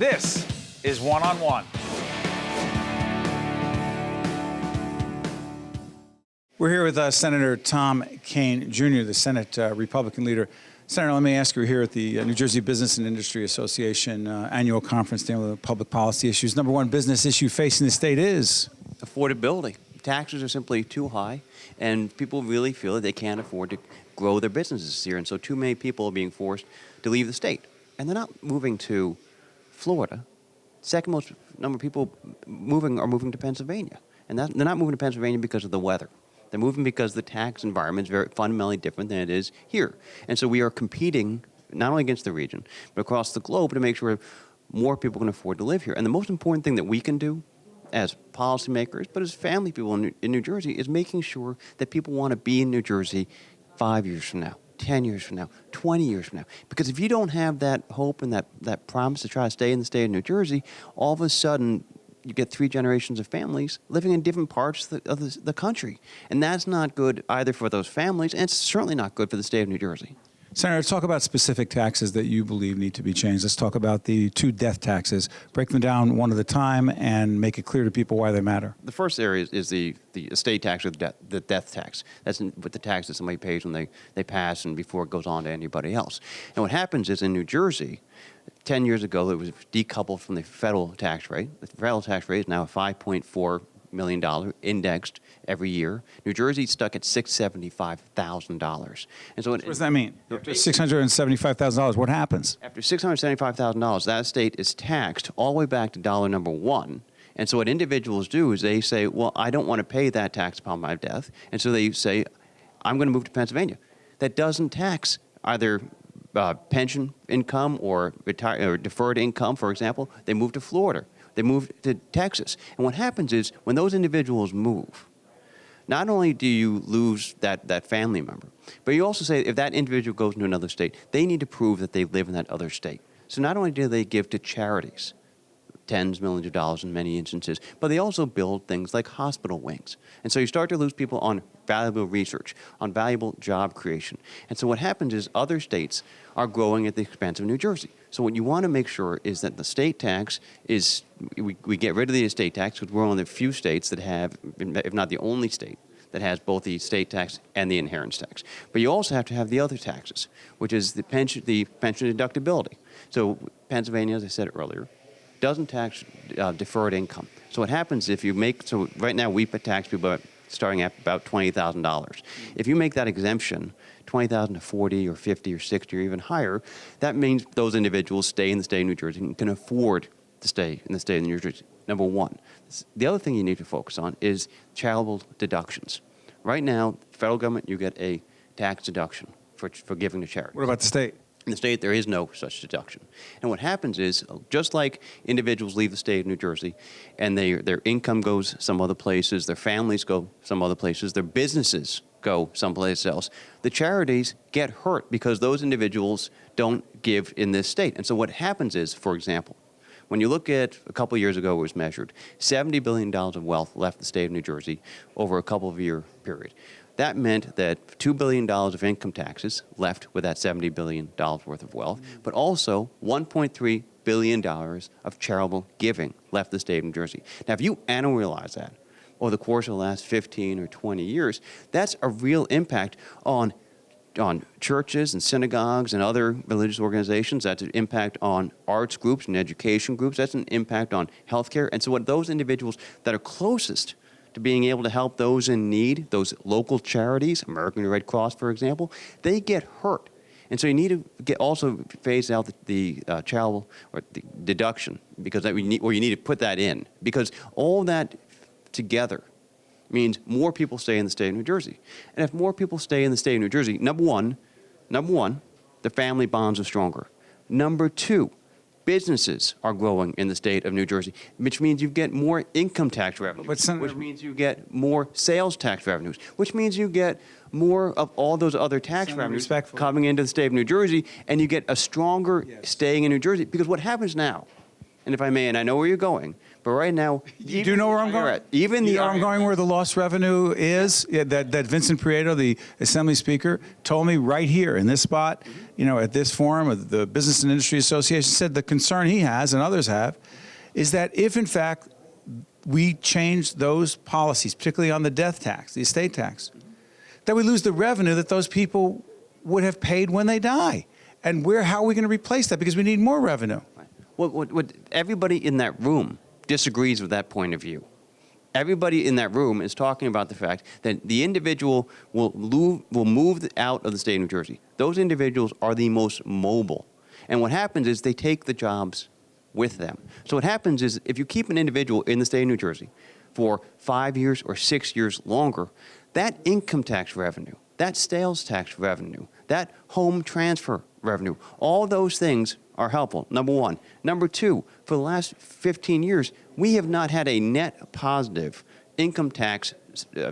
This is One on One. We're here with Senator Tom Kean Jr., the Senate Republican leader. Senator, let me ask you, here at the New Jersey Business and Industry Association annual conference dealing with public policy issues, number one business issue facing the state is? Affordability. Taxes are simply too high, and people really feel that they can't afford to grow their businesses here. And so too many people are being forced to leave the state. And they're not moving to Florida. Second most number of people are moving to Pennsylvania. And they're not moving to Pennsylvania because of the weather. They're moving because the tax environment is very fundamentally different than it is here. And so we are competing not only against the region, but across the globe to make sure more people can afford to live here. And the most important thing that we can do as policymakers, but as family people in New Jersey, is making sure that people want to be in New Jersey 5 years from now, 10 years from now, 20 years from now. Because if you don't have that hope and that promise to try to stay in the state of New Jersey, all of a sudden you get 3 generations of families living in different parts of the country. And that's not good either for those families, and it's certainly not good for the state of New Jersey. Senator, let's talk about specific taxes that you believe need to be changed. Let's talk about the 2 death taxes. Break them down one at a time and make it clear to people why they matter. The first area is the estate tax or the death tax. That's with the tax that somebody pays when they pass and before it goes on to anybody else. And what happens is in New Jersey, 10 years ago, it was decoupled from the federal tax rate. The federal tax rate is now $5.4 million indexed every year. New Jersey's stuck at $675,000. And so what does that mean? After $675,000, what happens? After $675,000, that estate is taxed all the way back to dollar number 1. And so what individuals do is they say, well, I don't want to pay that tax upon my death. And so they say, I'm going to move to Pennsylvania. That doesn't tax either pension income or deferred income, for example. They move to Florida. They move to Texas. And what happens is when those individuals move, not only do you lose that family member, but you also say if that individual goes into another state, they need to prove that they live in that other state. So not only do they give to charities, tens of millions of dollars in many instances, but they also build things like hospital wings. And so you start to lose people on valuable research, on valuable job creation. And so what happens is other states are growing at the expense of New Jersey. So what you want to make sure is that the state tax is, we get rid of the estate tax because we're one of the few states that have, if not the only state, that has both the estate tax and the inheritance tax. But you also have to have the other taxes, which is the pension deductibility. So Pennsylvania, as I said earlier, doesn't tax deferred income. So what happens if you make, so right now we tax people starting at about $20,000. If you make that exemption $20,000 to $40,000 or $50,000 or $60,000 or even higher, that means those individuals stay in the state of New Jersey and can afford to stay in the state of New Jersey, number one. The other thing you need to focus on is charitable deductions. Right now, the federal government, you get a tax deduction for giving to charity. What about the state? In the state, there is no such deduction. And what happens is, just like individuals leave the state of New Jersey and their income goes some other places, their families go some other places, their businesses go someplace else, the charities get hurt because those individuals don't give in this state. And so what happens is, for example, when you look at a couple of years ago, it was measured, $70 billion of wealth left the state of New Jersey over a couple of year period. That meant that $2 billion of income taxes left with that $70 billion worth of wealth, but also $1.3 billion of charitable giving left the state of New Jersey. Now, if you annualize that over the course of the last 15 or 20 years, that's a real impact on churches and synagogues and other religious organizations. That's an impact on arts groups and education groups. That's an impact on healthcare. And so what those individuals that are closest to being able to help those in need, those local charities, American Red Cross, for example, they get hurt. And so you need to also phase out the charitable or the deduction because you need to put that in because all that together means more people stay in the state of New Jersey. And if more people stay in the state of New Jersey, number one, the family bonds are stronger. Number two, businesses are growing in the state of New Jersey, which means you get more income tax revenue, which means you get more sales tax revenues, which means you get more of all those other tax revenues coming into the state of New Jersey, and you get a stronger staying in New Jersey. Because what happens now And if I may, and I know where you're going, but right now, You do know where I'm going? Even the You know where I'm going where the lost revenue is? Yeah, that Vincent Prieto, the Assembly Speaker, told me right here in this spot, at this forum of the Business and Industry Association, said the concern he has and others have is that if, in fact, we change those policies, particularly on the death tax, the estate tax, that we lose the revenue that those people would have paid when they die. And how are we going to replace that? Because we need more revenue. What everybody in that room disagrees with that point of view. Everybody in that room is talking about the fact that the individual will move out of the state of New Jersey. Those individuals are the most mobile. And what happens is they take the jobs with them. So what happens is if you keep an individual in the state of New Jersey for 5 years or 6 years longer, that income tax revenue, that sales tax revenue, that home transfer revenue, all those things are helpful, number one. Number two, for the last 15 years, we have not had a net positive income tax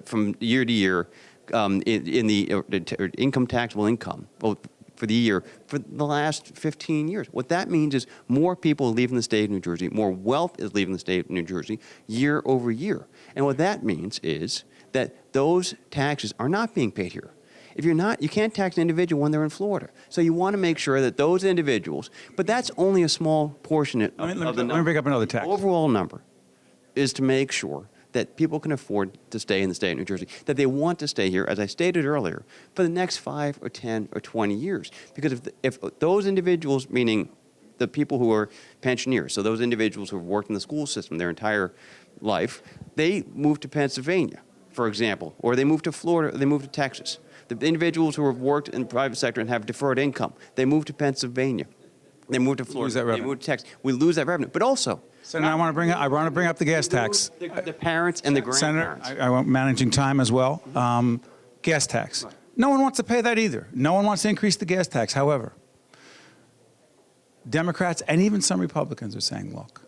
from year to year in the income taxable income for the year for the last 15 years. What that means is more people are leaving the state of New Jersey, more wealth is leaving the state of New Jersey year over year. And what that means is that those taxes are not being paid here. If you're not, you can't tax an individual when they're in Florida. So you want to make sure that those individuals, but that's only a small portion of the number. Let me bring up another tax. The overall number is to make sure that people can afford to stay in the state of New Jersey, that they want to stay here, as I stated earlier, for the next 5 or 10 or 20 years. Because if those individuals, meaning the people who are pensioners, so those individuals who have worked in the school system their entire life, they move to Pennsylvania, for example, or they move to Florida, or they move to Texas. The individuals who have worked in the private sector and have deferred income, they move to Pennsylvania. They move to Florida. They move to Texas. We lose that revenue. But also, Senator, I want to bring up the gas tax. The parents and the grandparents. Senator, I want managing time as well. Gas tax. Right. No one wants to pay that either. No one wants to increase the gas tax. However, Democrats and even some Republicans are saying, look,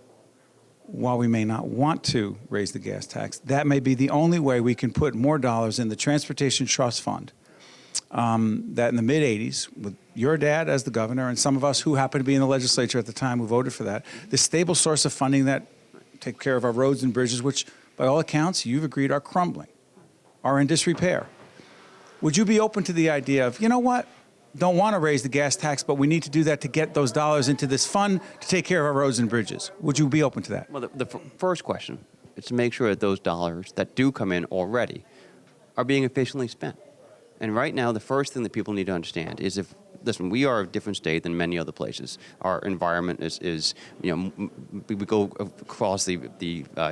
while we may not want to raise the gas tax, that may be the only way we can put more dollars in the Transportation Trust Fund. That in the mid-'80s, with your dad as the governor and some of us who happened to be in the legislature at the time who voted for that, the stable source of funding that take care of our roads and bridges, which by all accounts you've agreed are crumbling, are in disrepair. Would you be open to the idea of, you know what, don't want to raise the gas tax, but we need to do that to get those dollars into this fund to take care of our roads and bridges? Would you be open to that? Well, the first question is to make sure that those dollars that do come in already are being efficiently spent. And right now, the first thing that people need to understand is listen, we are a different state than many other places. Our environment is we go across the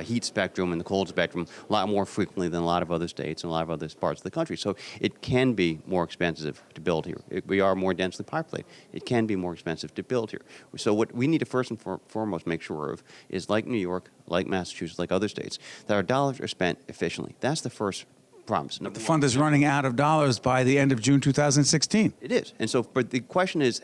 heat spectrum and the cold spectrum a lot more frequently than a lot of other states and a lot of other parts of the country. So it can be more expensive to build here. We are more densely populated. It can be more expensive to build here. So what we need to first and foremost make sure of is, like New York, like Massachusetts, like other states, that our dollars are spent efficiently. That's the first promise. But the fund is running out of dollars by the end of June 2016. It is. And so, but the question is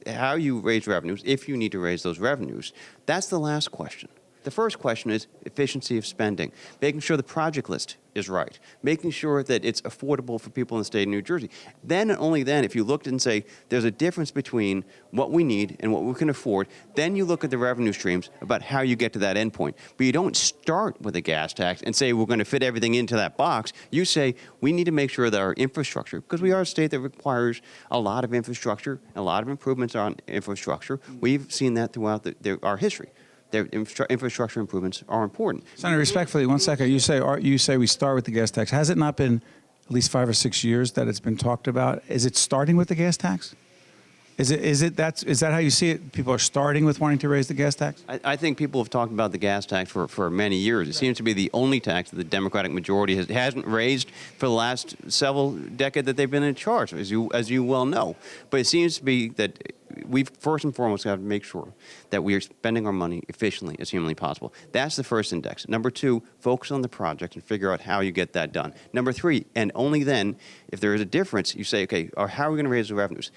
how you raise revenues, if you need to raise those revenues. That's the last question. The first question is efficiency of spending, making sure the project list is right, making sure that it's affordable for people in the state of New Jersey. Then and only then, if you looked and say there's a difference between what we need and what we can afford, then you look at the revenue streams about how you get to that end point. But you don't start with a gas tax and say we're going to fit everything into that box. You say we need to make sure that our infrastructure, because we are a state that requires a lot of infrastructure, a lot of improvements on infrastructure. We've seen that throughout our history. Their infrastructure improvements are important. Senator, respectfully, one second. You say we start with the gas tax. Has it not been at least 5 or 6 years that it's been talked about? Is it starting with the gas tax? Is that how you see it? People are starting with wanting to raise the gas tax? I think people have talked about the gas tax for many years. It seems to be the only tax that the Democratic majority hasn't raised for the last several decades that they've been in charge, as you well know. But it seems to be that we first and foremost have to make sure that we are spending our money efficiently as humanly possible. That's the first index. Number two, focus on the project and figure out how you get that done. Number three, and only then, if there is a difference, you say, okay, or how are we going to raise the revenues?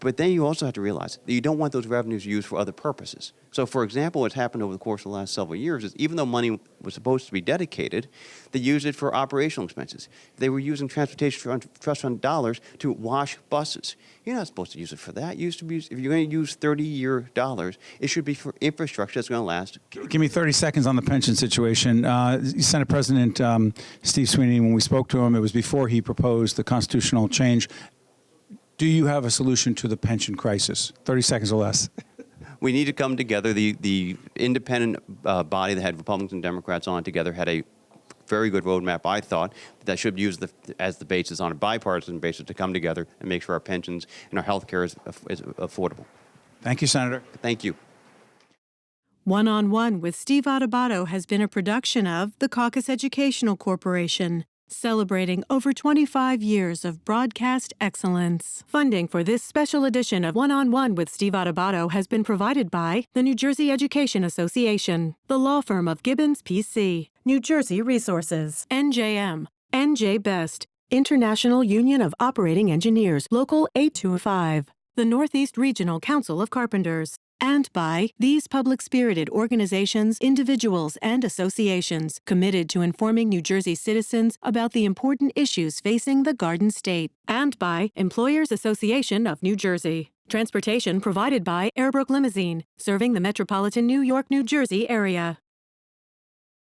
But then you also have to realize that you don't want those revenues used for other purposes. So, for example, what's happened over the course of the last several years is even though money was supposed to be dedicated, they used it for operational expenses. They were using transportation trust fund dollars to wash buses. You're not supposed to use it for that. You used to be, if you're going to use 30-year dollars, it should be for infrastructure that's going to last. Give me 30 seconds on the pension situation. Senate President Steve Sweeney, when we spoke to him, it was before he proposed the constitutional change. Do you have a solution to the pension crisis? 30 seconds or less. We need to come together. The independent body that had Republicans and Democrats on together had a very good roadmap, I thought, that should be used as the basis on a bipartisan basis to come together and make sure our pensions and our health care is affordable. Thank you, Senator. Thank you. One-on-One with Steve Adubato has been a production of the Caucus Educational Corporation, celebrating over 25 years of broadcast excellence. Funding for this special edition of One-on-One with Steve Adubato has been provided by the New Jersey Education Association, the law firm of Gibbons PC, New Jersey Resources, NJM, NJ Best, International Union of Operating Engineers, Local 825, the Northeast Regional Council of Carpenters, and by these public-spirited organizations, individuals, and associations committed to informing New Jersey citizens about the important issues facing the Garden State, and by Employers Association of New Jersey. Transportation provided by Airbrook Limousine, serving the metropolitan New York, New Jersey area.